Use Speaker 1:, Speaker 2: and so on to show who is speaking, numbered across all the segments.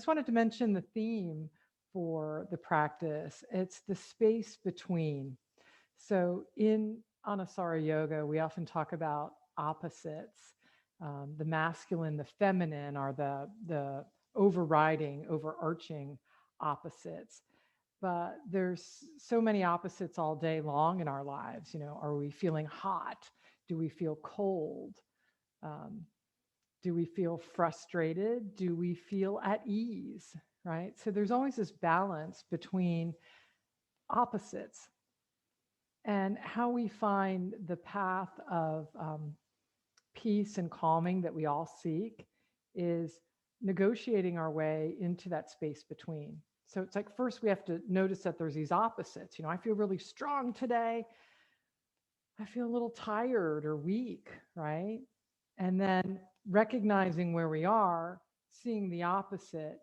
Speaker 1: just wanted to mention the theme for the practice. It's the space between. So in Anusara yoga, we often talk about opposites. The masculine, the feminine are the overriding, overarching opposites. But there's so many opposites all day long in our lives. You know, are we feeling hot? Do we feel cold? Um, do we feel frustrated? Do we feel at ease? Right? So there's always this balance between opposites, and how we find the path of peace and calming that we all seek is negotiating our way into that space between. So it's like, first we have to notice that there's these opposites. You know, I feel really strong today. I feel a little tired or weak, right? And then recognizing where we are, seeing the opposite,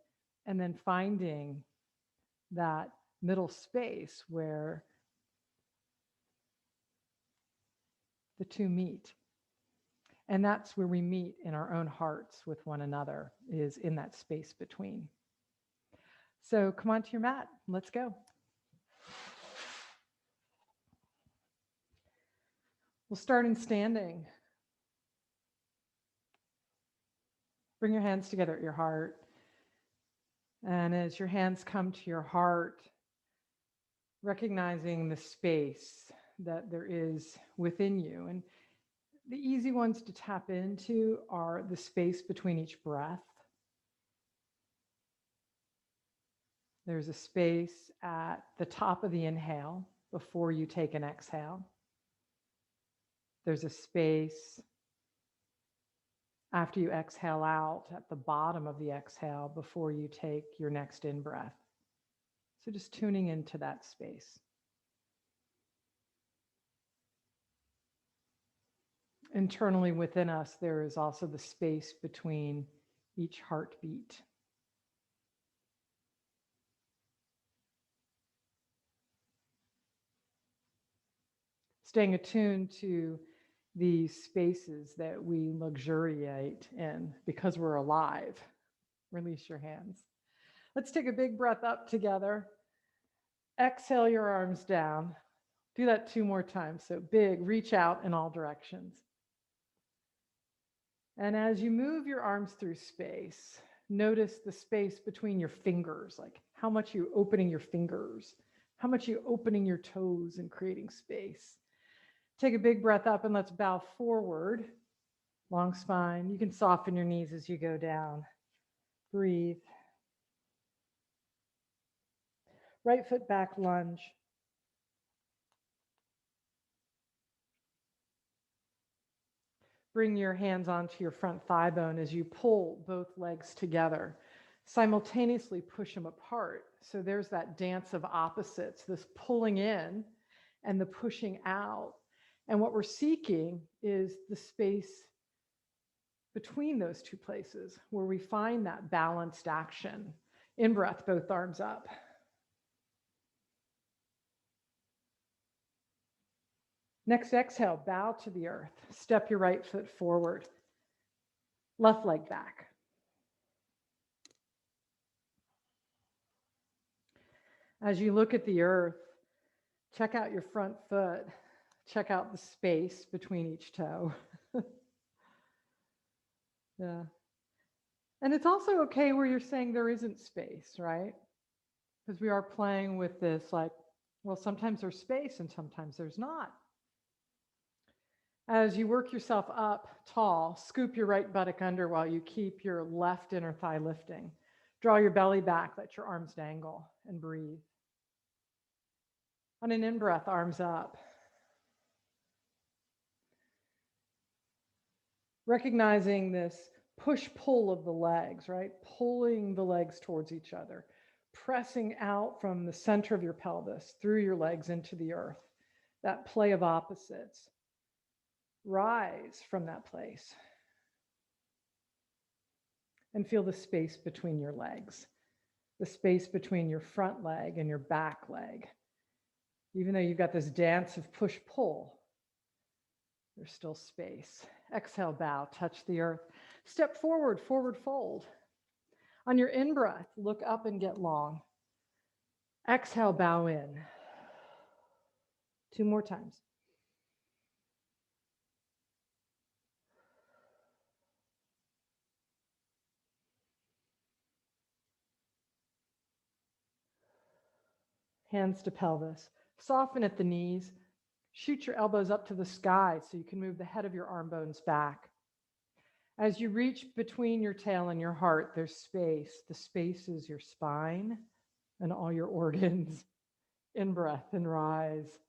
Speaker 1: and then finding that middle space where the two meet. And that's where we meet in our own hearts with one another, is in that space between. So come onto your mat. Let's go. We'll start in standing. Bring your hands together at your heart. And as your hands come to your heart, recognizing the space that there is within you. And the easy ones to tap into are the space between each breath. There's a space at the top of the inhale before you take an exhale. There's a space after you exhale out at the bottom of the exhale before you take your next in-breath. So just tuning into that space. Internally within us, there is also the space between each heartbeat. Staying attuned to these spaces that we luxuriate in because we're alive. Release your hands. Let's take a big breath up together. Exhale your arms down. Do that 2 more times. So big, reach out in all directions. And as you move your arms through space, notice the space between your fingers, like how much you're opening your fingers, how much you're opening your toes and creating space. Take a big breath up and let's bow forward. Long spine. You can soften your knees as you go down. Breathe. Right foot back lunge. Bring your hands onto your front thigh bone as you pull both legs together. Simultaneously push them apart. So there's that dance of opposites, this pulling in and the pushing out. And what we're seeking is the space between those two places where we find that balanced action. In breath, both arms up. Next exhale, bow to the earth. Step your right foot forward. Left leg back. As you look at the earth, check out your front foot. Check out the space between each toe. Yeah. And it's also okay where you're saying there isn't space, right? Because we are playing with this like, well, sometimes there's space and sometimes there's not. As you work yourself up tall, scoop your right buttock under while you keep your left inner thigh lifting. Draw your belly back, let your arms dangle, and breathe. On an in-breath, arms up. Recognizing this push-pull of the legs, right? Pulling the legs towards each other. Pressing out from the center of your pelvis, through your legs into the earth. That play of opposites. Rise from that place. And feel the space between your legs. The space between your front leg and your back leg. Even though you've got this dance of push-pull, there's still space. Exhale, bow, touch the earth. Step forward, forward fold. On your in-breath, look up and get long. Exhale, bow in. 2 more times. Hands to pelvis. Soften at the knees. Shoot your elbows up to the sky so you can move the head of your arm bones back. As you reach between your tail and your heart, there's space. The space is your spine and all your organs. In breath and rise.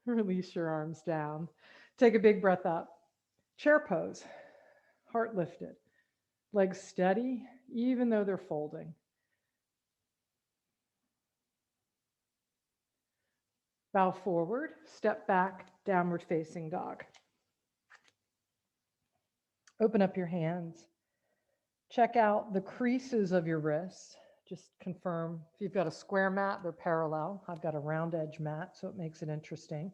Speaker 1: Release your arms down. Take a big breath up. Chair pose. Heart lifted. Legs steady, even though they're folding. Bow forward, step back, downward facing dog. Open up your hands. Check out the creases of your wrists. Just confirm if you've got a square mat, they're parallel. I've got a round edge mat, so it makes it interesting.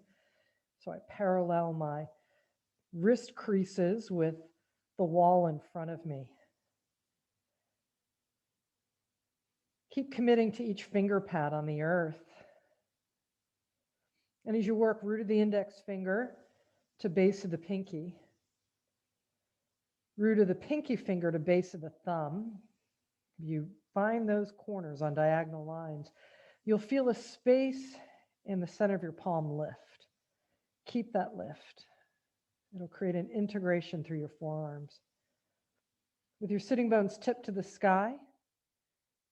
Speaker 1: So I parallel my wrist creases with the wall in front of me. Keep committing to each finger pad on the earth. And as you work, root of the index finger to base of the pinky, root of the pinky finger to base of the thumb. You find those corners on diagonal lines. You'll feel a space in the center of your palm lift. Keep that lift. It'll create an integration through your forearms. With your sitting bones tipped to the sky,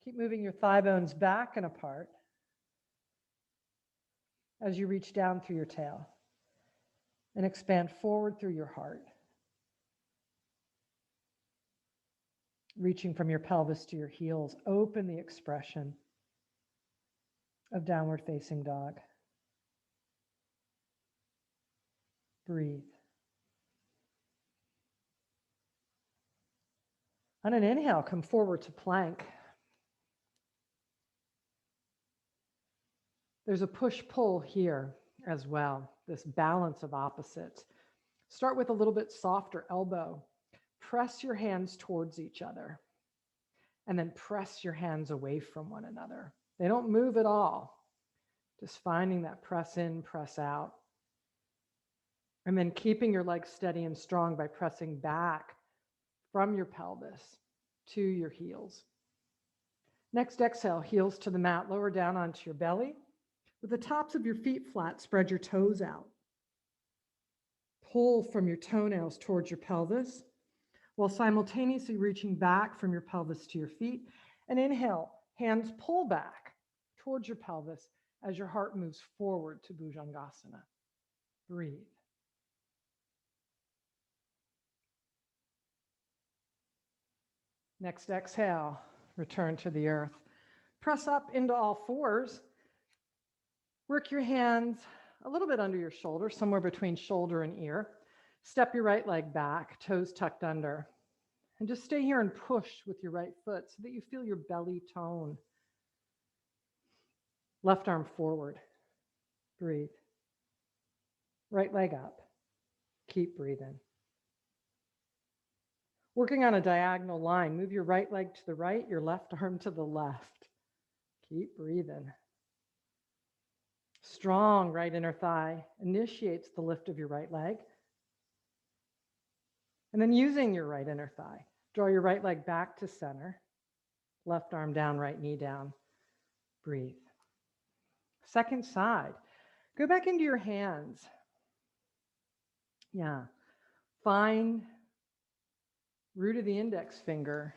Speaker 1: keep moving your thigh bones back and apart as you reach down through your tail and expand forward through your heart. Reaching from your pelvis to your heels, open the expression of downward facing dog. Breathe. On an inhale, come forward to plank. There's a push-pull here as well, this balance of opposites. Start with a little bit softer elbow. Press your hands towards each other, and then press your hands away from one another. They don't move at all. Just finding that press in, press out. And then keeping your legs steady and strong by pressing back from your pelvis to your heels. Next exhale, heels to the mat, lower down onto your belly. With the tops of your feet flat, spread your toes out. Pull from your toenails towards your pelvis, while simultaneously reaching back from your pelvis to your feet. And inhale, hands pull back towards your pelvis as your heart moves forward to Bhujangasana. Breathe. Next exhale, return to the earth. Press up into all fours. Work your hands a little bit under your shoulder, somewhere between shoulder and ear. Step your right leg back, toes tucked under. And just stay here and push with your right foot so that you feel your belly tone. Left arm forward. Breathe. Right leg up. Keep breathing. Working on a diagonal line, move your right leg to the right, your left arm to the left. Keep breathing. Strong right inner thigh initiates the lift of your right leg. And then using your right inner thigh, draw your right leg back to center. Left arm down, right knee down. Breathe. Second side. Go back into your hands. Yeah. Find root of the index finger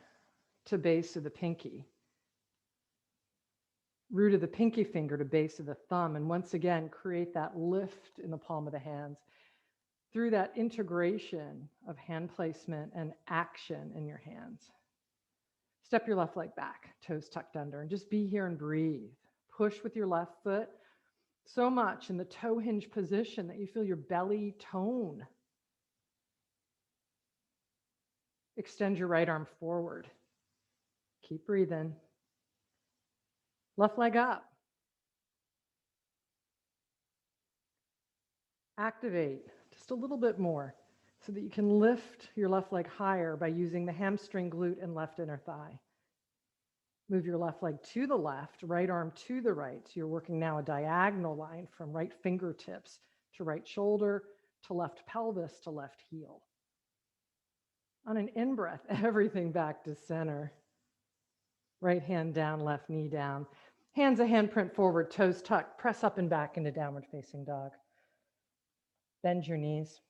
Speaker 1: to base of the pinky. Root of the pinky finger to base of the thumb. And once again, create that lift in the palm of the hands through that integration of hand placement and action in your hands. Step your left leg back, toes tucked under, and just be here and breathe. Push with your left foot so much in the toe hinge position that you feel your belly tone. Extend your right arm forward. Keep breathing. Left leg up. Activate just a little bit more so that you can lift your left leg higher by using the hamstring, glute, and left inner thigh. Move your left leg to the left, right arm to the right. So you're working now a diagonal line from right fingertips to right shoulder, to left pelvis, to left heel. On an in-breath, everything back to center. Right hand down, left knee down. Hands a handprint forward, toes tucked. Press up and back into downward facing dog. Bend your knees.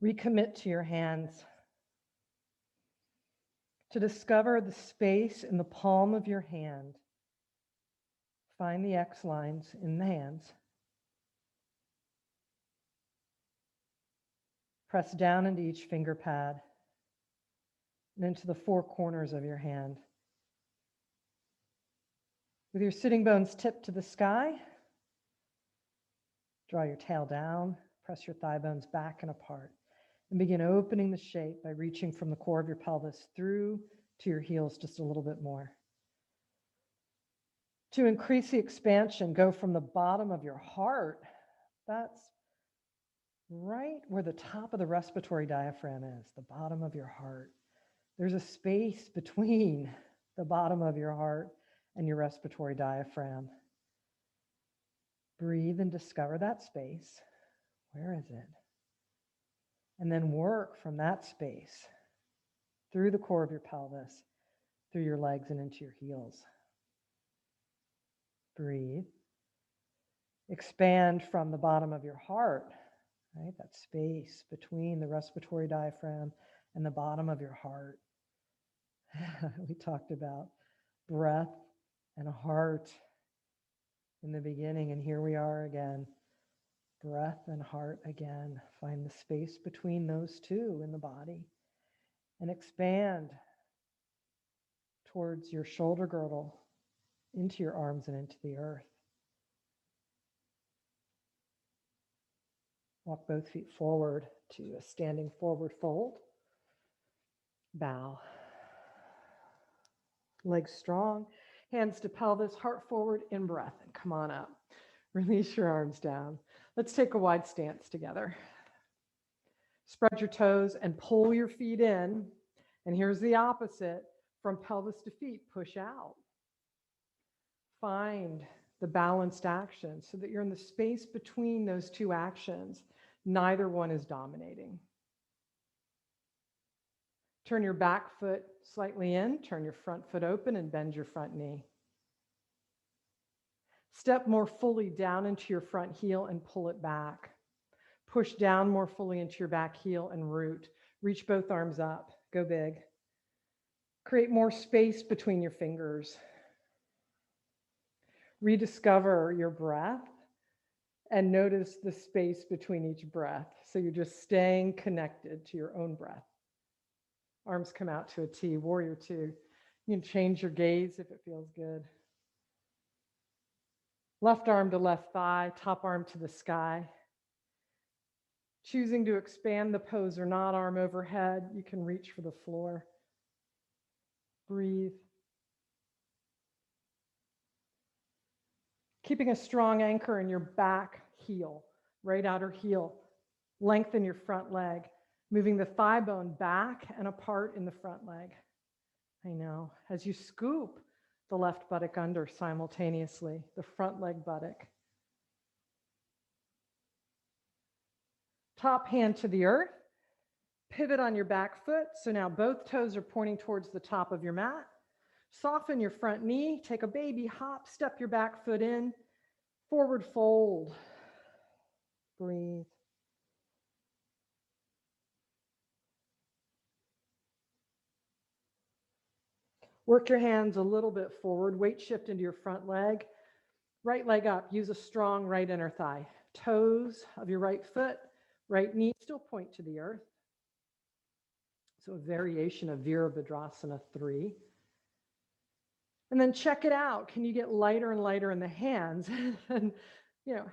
Speaker 1: Recommit to your hands. To discover the space in the palm of your hand, find the X lines in the hands. Press down into each finger pad and into the four corners of your hand. With your sitting bones tipped to the sky, draw your tail down, press your thigh bones back and apart, and begin opening the shape by reaching from the core of your pelvis through to your heels just a little bit more. To increase the expansion, go from the bottom of your heart. That's right where the top of the respiratory diaphragm is, the bottom of your heart. There's a space between the bottom of your heart and your respiratory diaphragm. Breathe and discover that space. Where is it? And then work from that space through the core of your pelvis, through your legs and into your heels. Breathe. Expand from the bottom of your heart, right? That space between the respiratory diaphragm and the bottom of your heart. We talked about breath and heart in the beginning, and here we are again. Breath and heart again. Find the space between those two in the body and expand towards your shoulder girdle, into your arms and into the earth. Walk both feet forward to a standing forward fold. Bow. Legs strong, hands to pelvis, heart forward, in breath, and come on up. Release your arms down. Let's take a wide stance together. Spread your toes and pull your feet in. And here's the opposite. From pelvis to feet, push out. Find the balanced action so that you're in the space between those two actions. Neither one is dominating. Turn your back foot slightly in, turn your front foot open, and bend your front knee. Step more fully down into your front heel and pull it back. Push down more fully into your back heel and root. Reach both arms up. Go big. Create more space between your fingers. Rediscover your breath and notice the space between each breath. So you're just staying connected to your own breath. Arms come out to a T, warrior two. You can change your gaze if it feels good. Left arm to left thigh, top arm to the sky. Choosing to expand the pose or not, arm overhead, you can reach for the floor. Breathe. Keeping a strong anchor in your back heel, right outer heel. Lengthen your front leg, moving the thigh bone back and apart in the front leg. I know, as you scoop the left buttock under simultaneously, the front leg buttock. Top hand to the earth, pivot on your back foot. So now both toes are pointing towards the top of your mat. Soften your front knee, take a baby hop, step your back foot in, forward fold. Breathe. Work your hands a little bit forward, weight shift into your front leg. Right leg up, use a strong right inner thigh. Toes of your right foot, right knee still point to the earth. So a variation of Virabhadrasana 3. And then check it out. Can you get lighter and lighter in the hands? And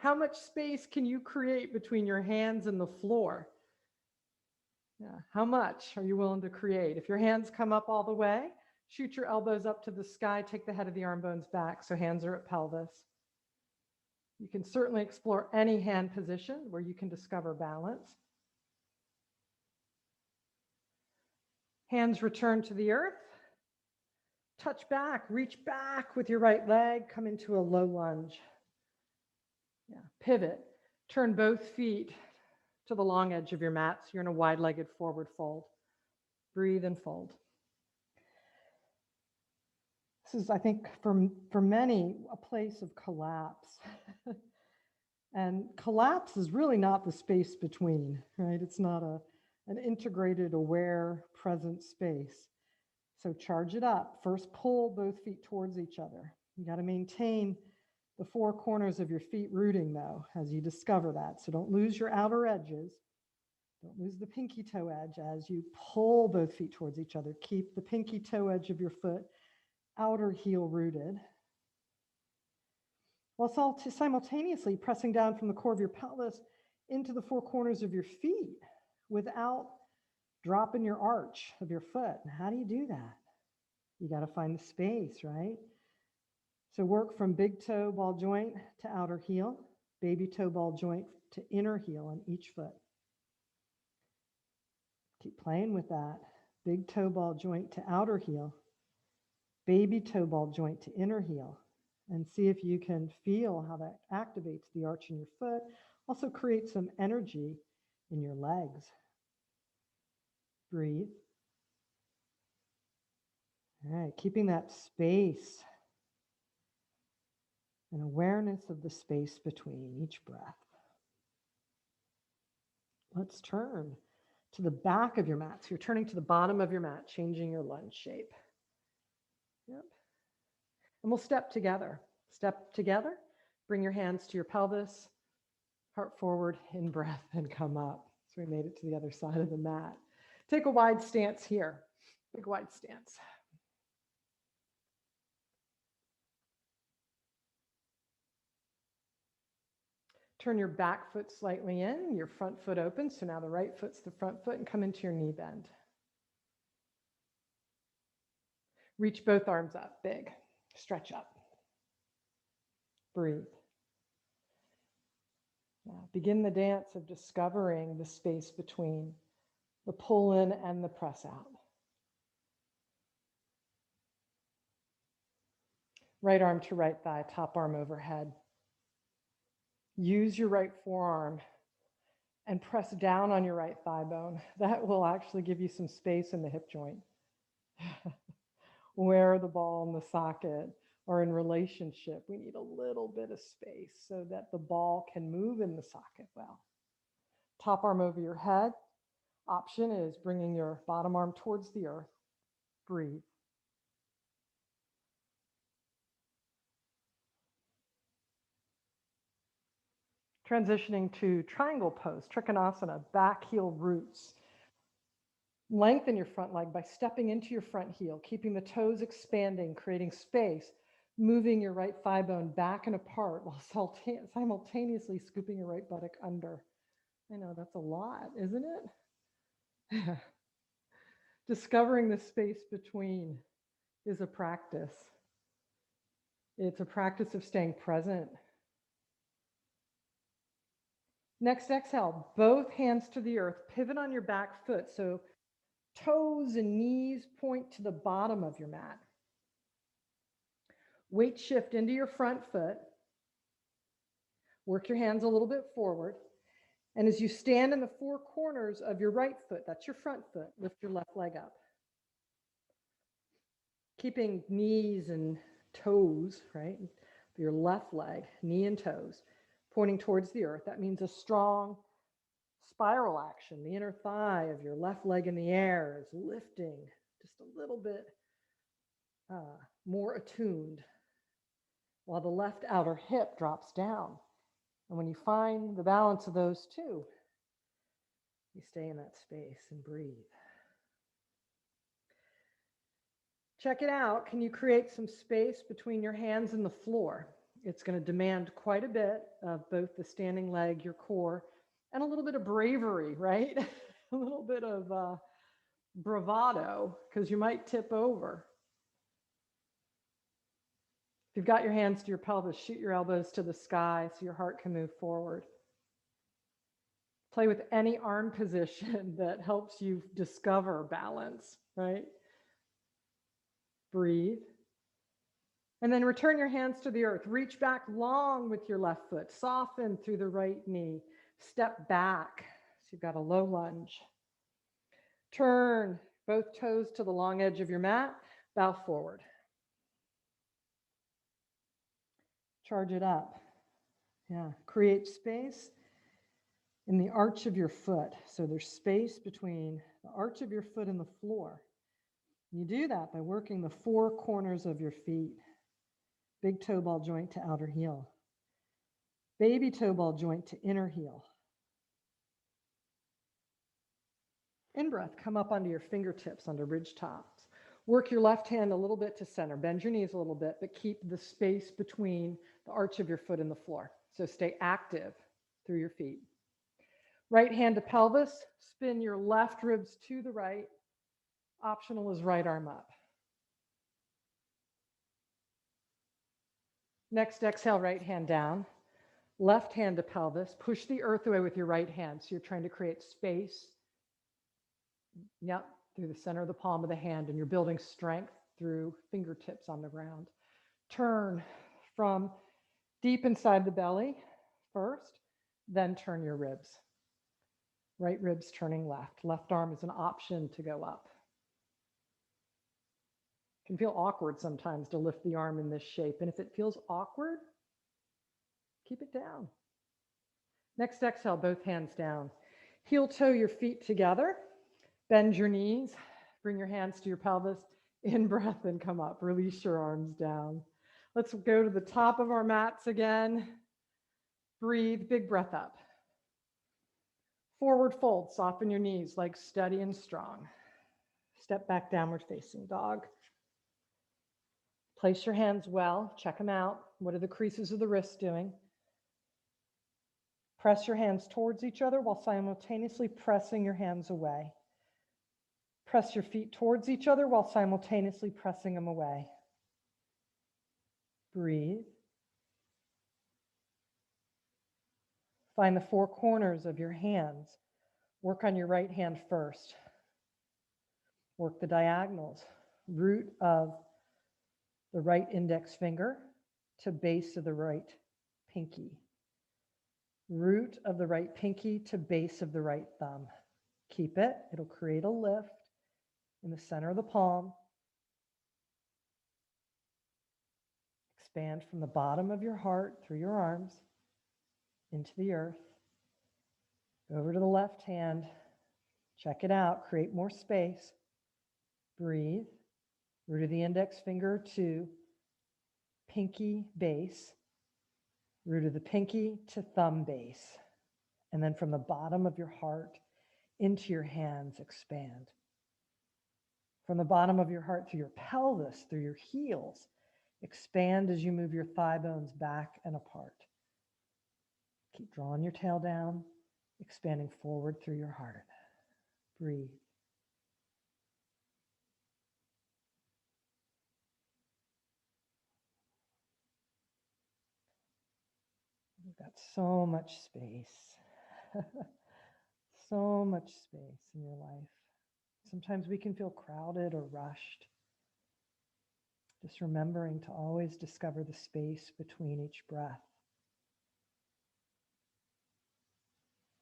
Speaker 1: how much space can you create between your hands and the floor? Yeah, how much are you willing to create? If your hands come up all the way, shoot your elbows up to the sky, take the head of the arm bones back so hands are at pelvis. You can certainly explore any hand position where you can discover balance. Hands return to the earth. touch back, reach back with your right leg, come into a low lunge. Yeah, pivot, turn both feet to the long edge of your mat, so you're in a wide-legged forward fold. Breathe and fold. This is, I think, for many, a place of collapse. And collapse is really not the space between, right? It's not an integrated, aware, present space. So charge it up. First, pull both feet towards each other. You got to maintain the four corners of your feet rooting, though, as you discover that. So don't lose your outer edges. Don't lose the pinky toe edge as you pull both feet towards each other. Keep the pinky toe edge of your foot, outer heel rooted, while simultaneously pressing down from the core of your pelvis into the four corners of your feet without dropping your arch of your foot. How do you do that? You got to find the space, right? So work from big toe ball joint to outer heel, baby toe ball joint to inner heel on each foot. Keep playing with that. Big toe ball joint to outer heel, baby toe ball joint to inner heel, and see if you can feel how that activates the arch in your foot. Also create some energy in your legs. Breathe. All right, keeping that space and awareness of the space between each breath. Let's turn to the back of your mat. So you're turning to the bottom of your mat, changing your lunge shape. Yep. And we'll step together. Step together. Bring your hands to your pelvis, heart forward, in breath, and come up. So we made it to the other side of the mat. Take a wide stance here. Big wide stance. Turn your back foot slightly in, your front foot open. So now the right foot's the front foot, and come into your knee bend. Reach both arms up, big. Stretch up. Breathe. Now begin the dance of discovering the space between the pull in and the press out. Right arm to right thigh, top arm overhead. Use your right forearm and press down on your right thigh bone. That will actually give you some space in the hip joint. Where the ball and the socket are in relationship, we need a little bit of space so that the ball can move in the socket well. Top arm over your head. Option is bringing your bottom arm towards the earth. Breathe. Transitioning to triangle pose, Trikonasana, back heel roots. Lengthen your front leg by stepping into your front heel, keeping the toes expanding, creating space, moving your right thigh bone back and apart while simultaneously scooping your right buttock under. I know that's a lot, isn't it? Discovering the space between is a practice. It's a practice of staying present. Next, exhale, both hands to the earth, pivot on your back foot. So toes and knees point to the bottom of your mat. Weight shift into your front foot. Work your hands a little bit forward. And as you stand in the four corners of your right foot, that's your front foot, lift your left leg up. Keeping knees and toes, right? Your left leg, knee and toes, pointing towards the earth. That means a strong spiral action. The inner thigh of your left leg in the air is lifting just a little bit more attuned, while the left outer hip drops down. And when you find the balance of those two, you stay in that space and breathe. Check it out. Can you create some space between your hands and the floor? It's going to demand quite a bit of both the standing leg, your core, and a little bit of bravery, right? A little bit of bravado, because you might tip over. If you've got your hands to your pelvis, shoot your elbows to the sky so your heart can move forward. Play with any arm position that helps you discover balance, right? Breathe. And then return your hands to the earth. Reach back long with your left foot. Soften through the right knee. Step back. So you've got a low lunge. Turn both toes to the long edge of your mat. Bow forward. Charge it up. Yeah. Create space in the arch of your foot. So there's space between the arch of your foot and the floor. You do that by working the four corners of your feet. Big toe ball joint to outer heel. Baby toe ball joint to inner heel. In-breath, come up onto your fingertips, onto ridge tops. Work your left hand a little bit to center. Bend your knees a little bit, but keep the space between the arch of your foot and the floor. So stay active through your feet. Right hand to pelvis. Spin your left ribs to the right. Optional is right arm up. Next, exhale, right hand down. Left hand to pelvis. Push the earth away with your right hand. So you're trying to create space. Yep, through the center of the palm of the hand, and you're building strength through fingertips on the ground. Turn from deep inside the belly first, then turn your ribs. Right ribs turning left. Left arm is an option to go up. It can feel awkward sometimes to lift the arm in this shape, and if it feels awkward, keep it down. Next exhale, both hands down. Heel toe your feet together. Bend your knees. Bring your hands to your pelvis. In breath and come up. Release your arms down. Let's go to the top of our mats again. Breathe. Big breath up. Forward fold. Soften your knees, legs steady and strong. Step back, downward facing dog. Place your hands well. Check them out. What are the creases of the wrists doing? Press your hands towards each other while simultaneously pressing your hands away. Press your feet towards each other while simultaneously pressing them away. Breathe. Find the four corners of your hands. Work on your right hand first. Work the diagonals. Root of the right index finger to base of the right pinky. Root of the right pinky to base of the right thumb. Keep it. It'll create a lift in the center of the palm. Expand from the bottom of your heart through your arms into the earth. Go over to the left hand. Check it out. Create more space. Breathe. Root of the index finger to pinky base. Root of the pinky to thumb base. And then from the bottom of your heart into your hands, expand. From the bottom of your heart through your pelvis, through your heels, expand as you move your thigh bones back and apart. Keep drawing your tail down, expanding forward through your heart. Breathe. You've got so much space. So much space in your life. Sometimes we can feel crowded or rushed. Just remembering to always discover the space between each breath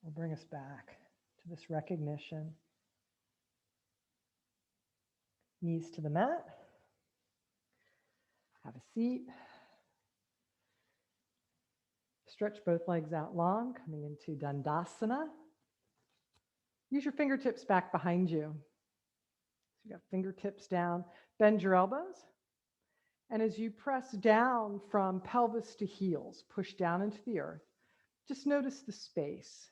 Speaker 1: will bring us back to this recognition. Knees to the mat. Have a seat. Stretch both legs out long, coming into Dandasana. Use your fingertips back behind you. So you got fingertips down. Bend your elbows. And as you press down from pelvis to heels, push down into the earth, just notice the space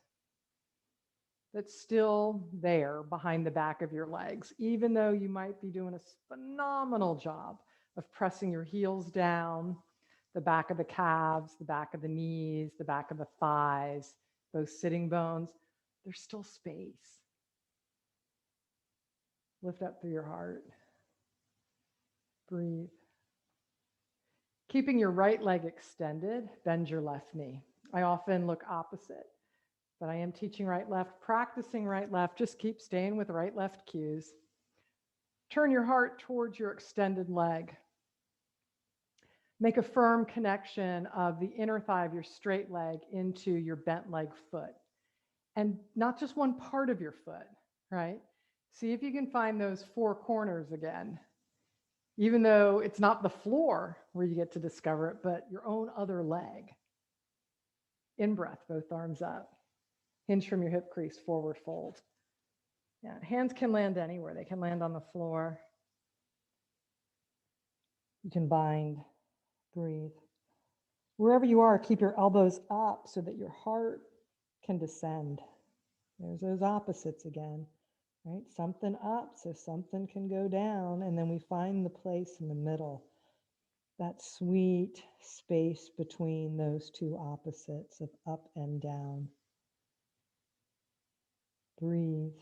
Speaker 1: that's still there behind the back of your legs, even though you might be doing a phenomenal job of pressing your heels down, the back of the calves, the back of the knees, the back of the thighs, those sitting bones. There's still space. Lift up through your heart. Breathe. Keeping your right leg extended, bend your left knee. I often look opposite, but I am teaching right, left, practicing right, left. Just keep staying with right, left cues. Turn your heart towards your extended leg. Make a firm connection of the inner thigh of your straight leg into your bent leg foot. And not just one part of your foot, right? See if you can find those four corners again, even though it's not the floor where you get to discover it, but your own other leg. In breath, both arms up. Hinge from your hip crease, forward fold. Yeah, hands can land anywhere. They can land on the floor. You can bind, breathe. Wherever you are, keep your elbows up so that your heart can descend. There's those opposites again, right? Something up so something can go down, and then we find the place in the middle, that sweet space between those two opposites of up and down. Breathe.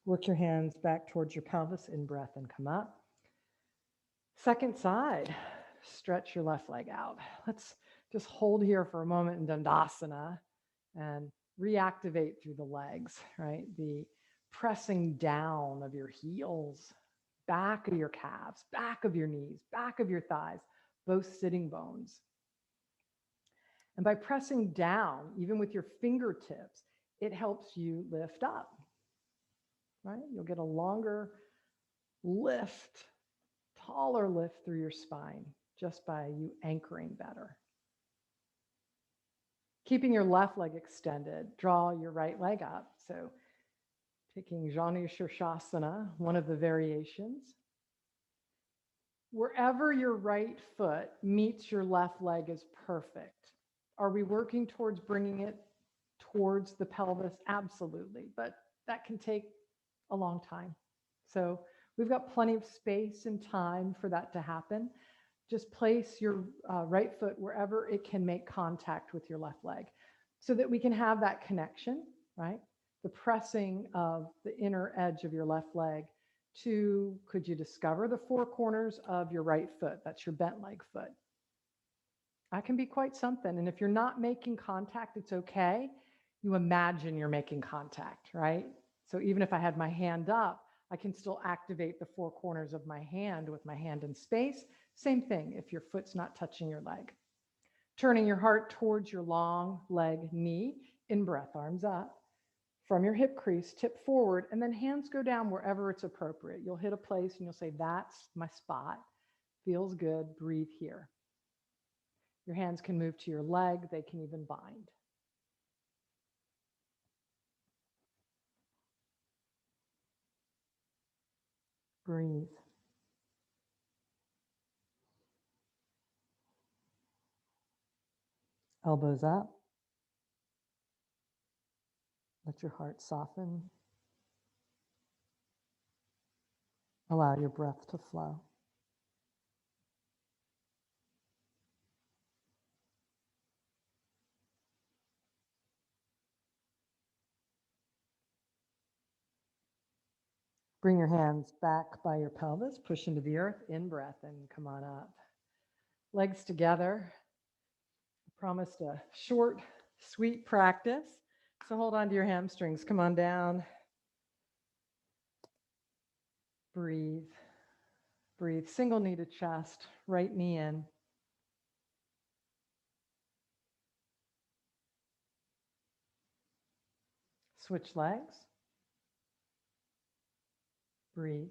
Speaker 1: Work your hands back towards your pelvis, in breath, and come up. Second side, stretch your left leg out. Let's just hold here for a moment in Dandasana and reactivate through the legs, right? The pressing down of your heels, back of your calves, back of your knees, back of your thighs, both sitting bones. And by pressing down, even with your fingertips, it helps you lift up, right? You'll get a longer lift, taller lift through your spine just by you anchoring better. Keeping your left leg extended, draw your right leg up. So taking Janu Shirshasana, one of the variations. Wherever your right foot meets your left leg is perfect. Are we working towards bringing it towards the pelvis? Absolutely, but that can take a long time. So we've got plenty of space and time for that to happen. Just place your right foot wherever it can make contact with your left leg so that we can have that connection, right? The pressing of the inner edge of your left leg to, could you discover the four corners of your right foot? That's your bent leg foot. That can be quite something. And if you're not making contact, it's okay. You imagine you're making contact, right? So even if I had my hand up, I can still activate the four corners of my hand with my hand in space. Same thing if your foot's not touching your leg. Turning your heart towards your long leg knee, in breath, arms up. From your hip crease, tip forward, and then hands go down wherever it's appropriate. You'll hit a place and you'll say, that's my spot. Feels good, breathe here. Your hands can move to your leg, they can even bind. Breathe. Elbows up. Let your heart soften. Allow your breath to flow. Bring your hands back by your pelvis, push into the earth, in breath, and come on up. Legs together. I promised a short, sweet practice. So hold on to your hamstrings. Come on down. Breathe. Breathe. Single knee to chest, right knee in. Switch legs. Breathe.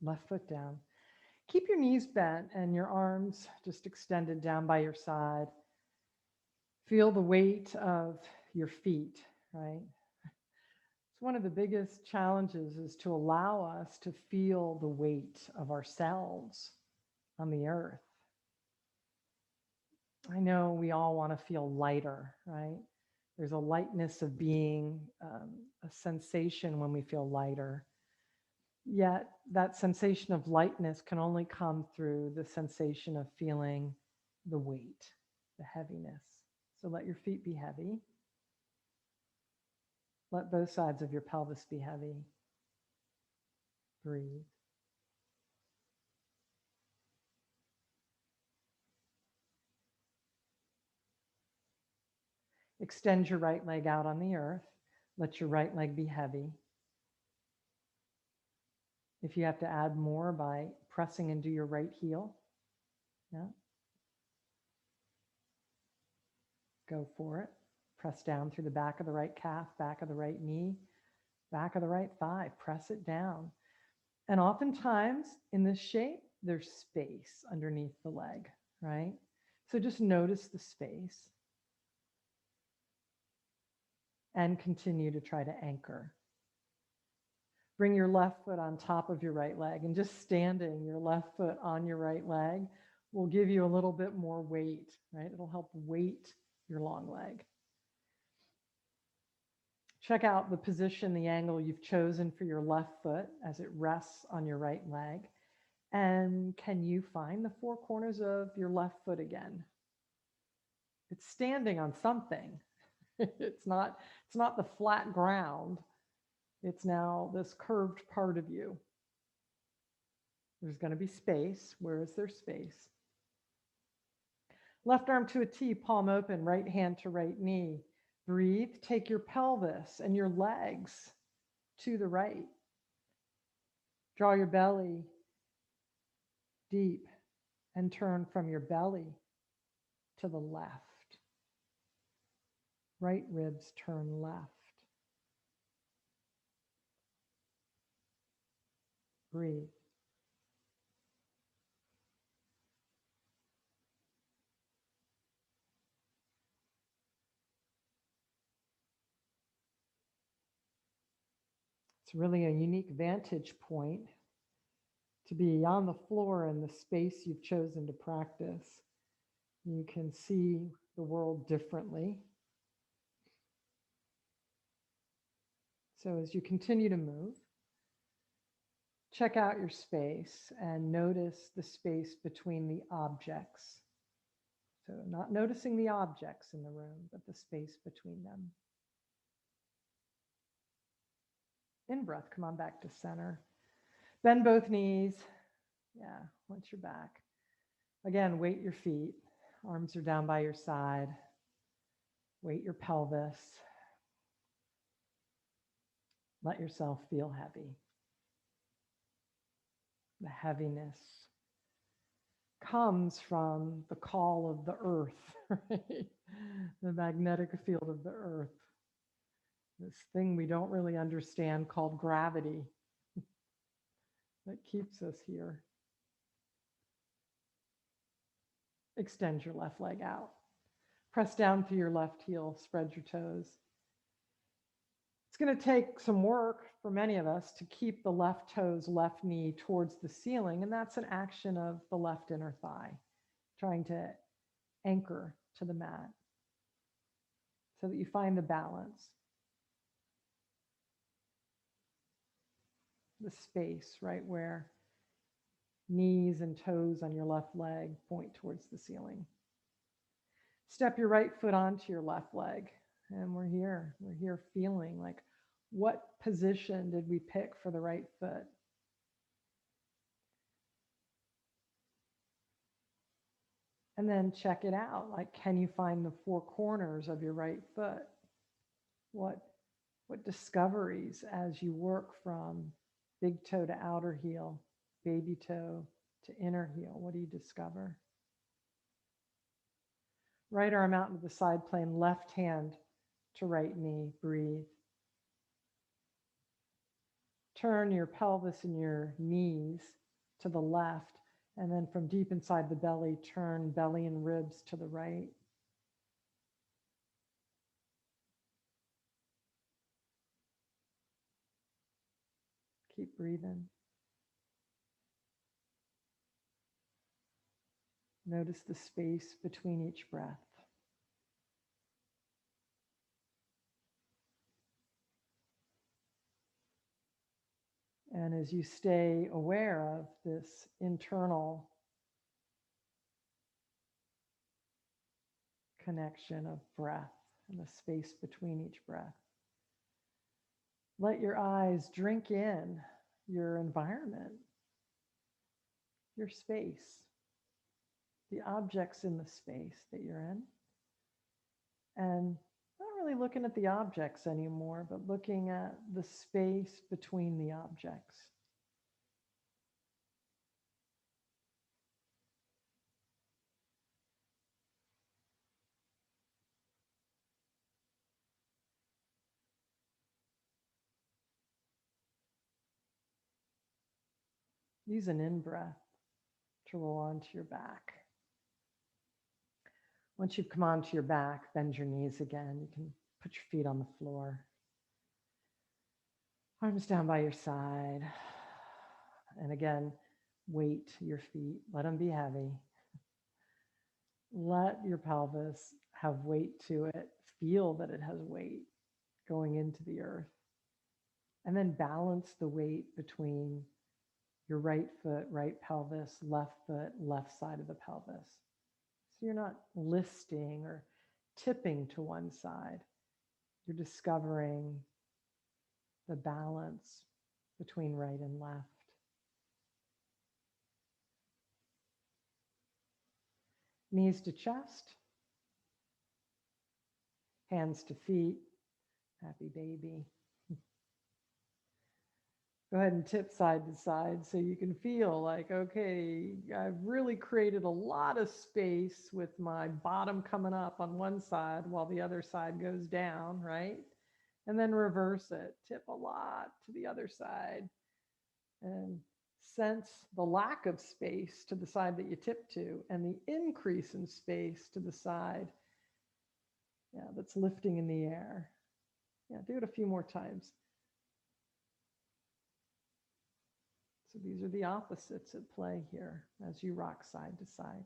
Speaker 1: Left foot down. Keep your knees bent and your arms just extended down by your side. Feel the weight of your feet, right? It's one of the biggest challenges is to allow us to feel the weight of ourselves on the earth. I know we all want to feel lighter, right? There's a lightness of being, a sensation when we feel lighter. Yet that sensation of lightness can only come through the sensation of feeling the weight, the heaviness. So let your feet be heavy. Let both sides of your pelvis be heavy. Breathe. Extend your right leg out on the earth. Let your right leg be heavy. If you have to add more by pressing into your right heel, yeah, go for it. Press down through the back of the right calf, back of the right knee, back of the right thigh. Press it down. And oftentimes in this shape, there's space underneath the leg, right? So just notice the space and continue to try to anchor. Bring your left foot on top of your right leg, and just standing your left foot on your right leg will give you a little bit more weight, right? It'll help weight your long leg. Check out the position, the angle you've chosen for your left foot as it rests on your right leg. And can you find the four corners of your left foot again? It's standing on something. It's not the flat ground. It's now this curved part of you. There's going to be space. Where is there space? Left arm to a T, palm open, right hand to right knee. Breathe. Take your pelvis and your legs to the right. Draw your belly deep and turn from your belly to the left. Right ribs turn left. Breathe. It's really a unique vantage point to be on the floor in the space you've chosen to practice. You can see the world differently. So as you continue to move, check out your space and notice the space between the objects. So not noticing the objects in the room, but the space between them. In-breath, come on back to center. Bend both knees. Yeah, once you're back. Again, weight your feet. Arms are down by your side. Weight your pelvis. Let yourself feel heavy. The heaviness comes from the call of the earth, right? The magnetic field of the earth. This thing we don't really understand called gravity that keeps us here. Extend your left leg out. Press down through your left heel, spread your toes. It's going to take some work for many of us to keep the left toes, left knee towards the ceiling, and that's an action of the left inner thigh, trying to anchor to the mat so that you find the balance, the space right where knees and toes on your left leg point towards the ceiling. Step your right foot onto your left leg. And we're here feeling like, what position did we pick for the right foot? And then check it out. Like, can you find the four corners of your right foot? What discoveries as you work from big toe to outer heel, baby toe to inner heel? What do you discover? Right arm out into the side plane, left hand to right knee. Breathe. Turn your pelvis and your knees to the left, and then from deep inside the belly, turn belly and ribs to the right. Keep breathing. Notice the space between each breath. And as you stay aware of this internal connection of breath and the space between each breath, Let your eyes drink in your environment, your space, the objects in the space that you're in. And not really looking at the objects anymore, but looking at the space between the objects. Use an in-breath to roll onto your back. Once you've come onto your back, bend your knees again. You can put your feet on the floor. Arms down by your side. And again, weight your feet. Let them be heavy. Let your pelvis have weight to it. Feel that it has weight going into the earth. And then balance the weight between your right foot, right pelvis, left foot, left side of the pelvis. So you're not listing or tipping to one side. You're discovering the balance between right and left. Knees to chest, hands to feet, happy baby. Go ahead and tip side to side so you can feel like, okay, I've really created a lot of space with my bottom coming up on one side while the other side goes down, right? And then reverse it, tip a lot to the other side and sense the lack of space to the side that you tip to and the increase in space to the side, that's lifting in the air. Do it a few more times. So these are the opposites at play here as you rock side to side.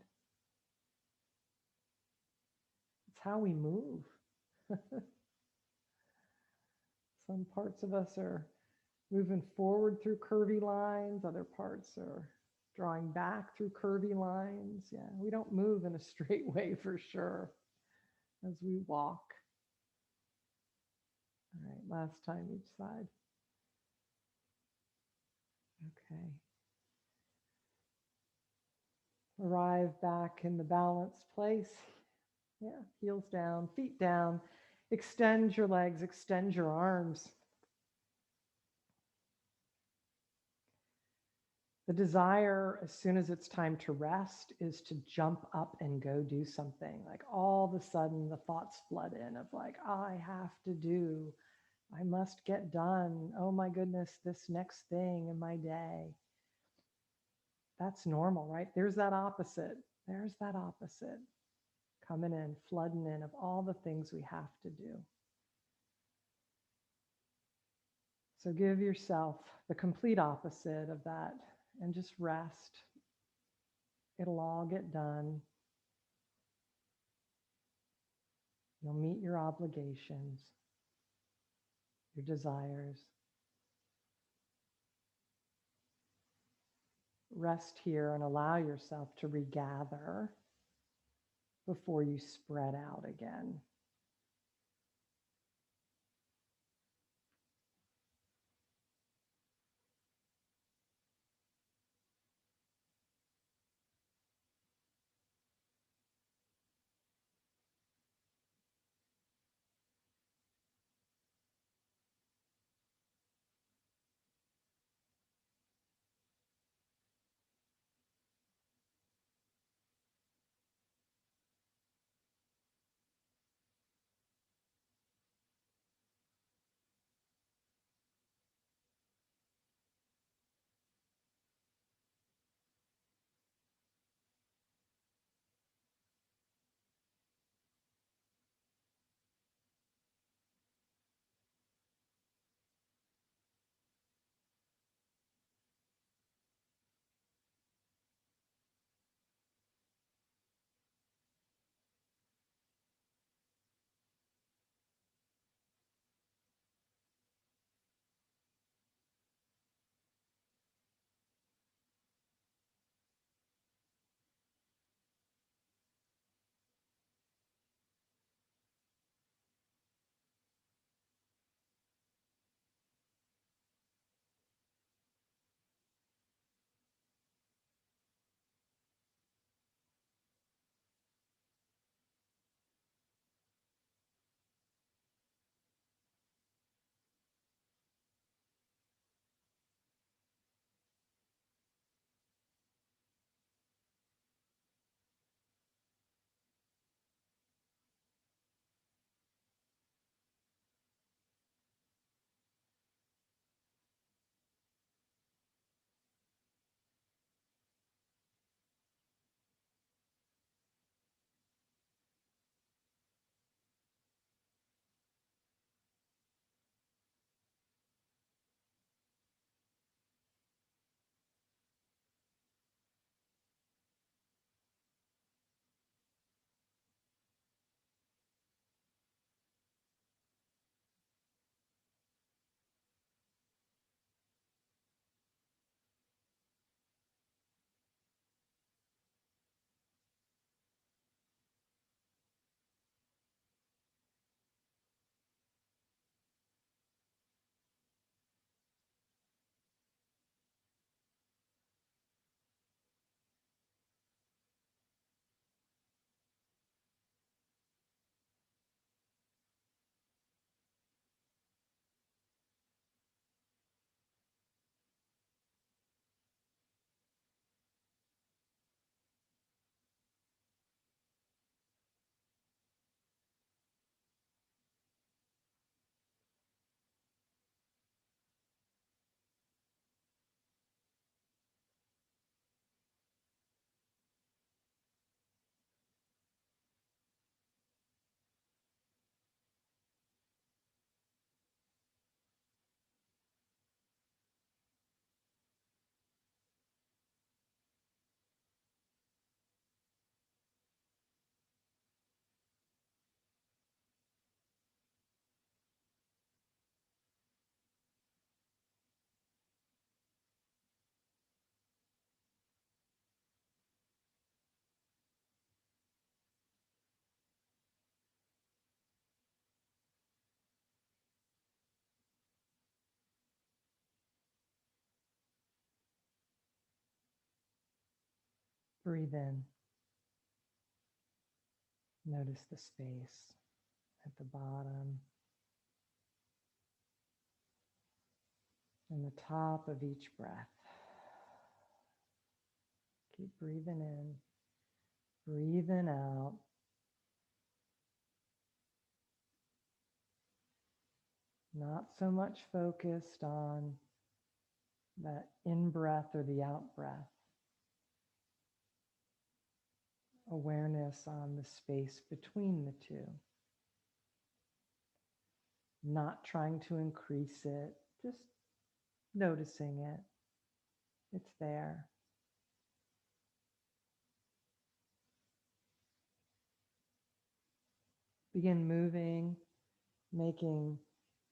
Speaker 1: It's how we move. Some parts of us are moving forward through curvy lines. Other parts are drawing back through curvy lines. We don't move in a straight way for sure as we walk. All right, last time each side. Okay. Arrive back in the balanced place. Heels down, feet down. Extend your legs, extend your arms. The desire, as soon as it's time to rest, is to jump up and go do something. Like all of a sudden the thoughts flood in of like, I have to do, I must get done. Oh my goodness, this next thing in my day. That's normal, right? There's that opposite. There's that opposite coming in, flooding in of all the things we have to do. So give yourself the complete opposite of that and just rest. It'll all get done. You'll meet your obligations, your desires. Rest here and allow yourself to regather before you spread out again. Breathe in. Notice the space at the bottom and the top of each breath. Keep breathing in, breathing out. Not so much focused on that in-breath or the out-breath. Awareness on the space between the two. Not trying to increase it, just noticing it. It's there. Begin moving, making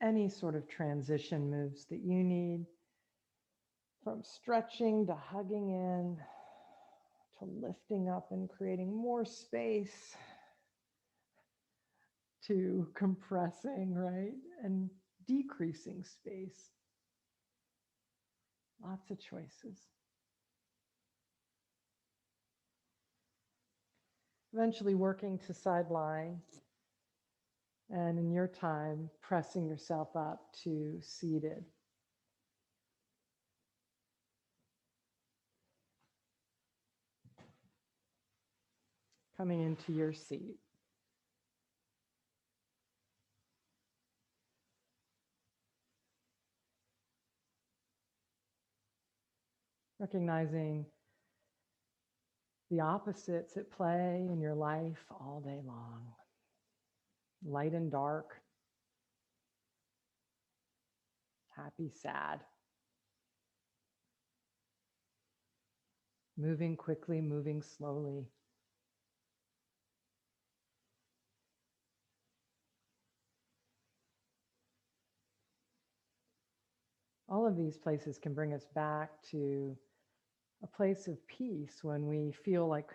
Speaker 1: any sort of transition moves that you need, from stretching to hugging in, to lifting up and creating more space, to compressing, right? And decreasing space. Lots of choices. Eventually working to side lying, and in your time, pressing yourself up to seated. Coming into your seat. Recognizing the opposites at play in your life all day long. Light and dark. Happy, sad. Moving quickly, moving slowly. All of these places can bring us back to a place of peace when we feel like,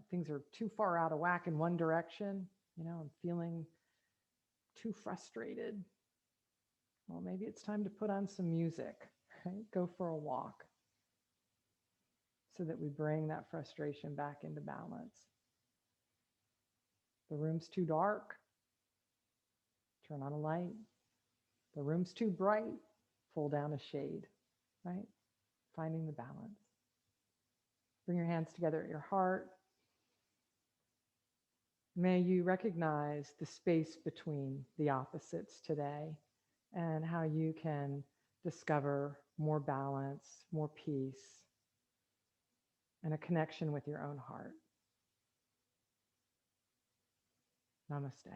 Speaker 1: things are too far out of whack in one direction. I'm feeling too frustrated. Well, maybe it's time to put on some music, right? Go for a walk so that we bring that frustration back into balance. The room's too dark. Turn on a light. The room's too bright. Pull down a shade, right? Finding the balance. Bring your hands together at your heart. May you recognize the space between the opposites today and how you can discover more balance, more peace, and a connection with your own heart. Namaste.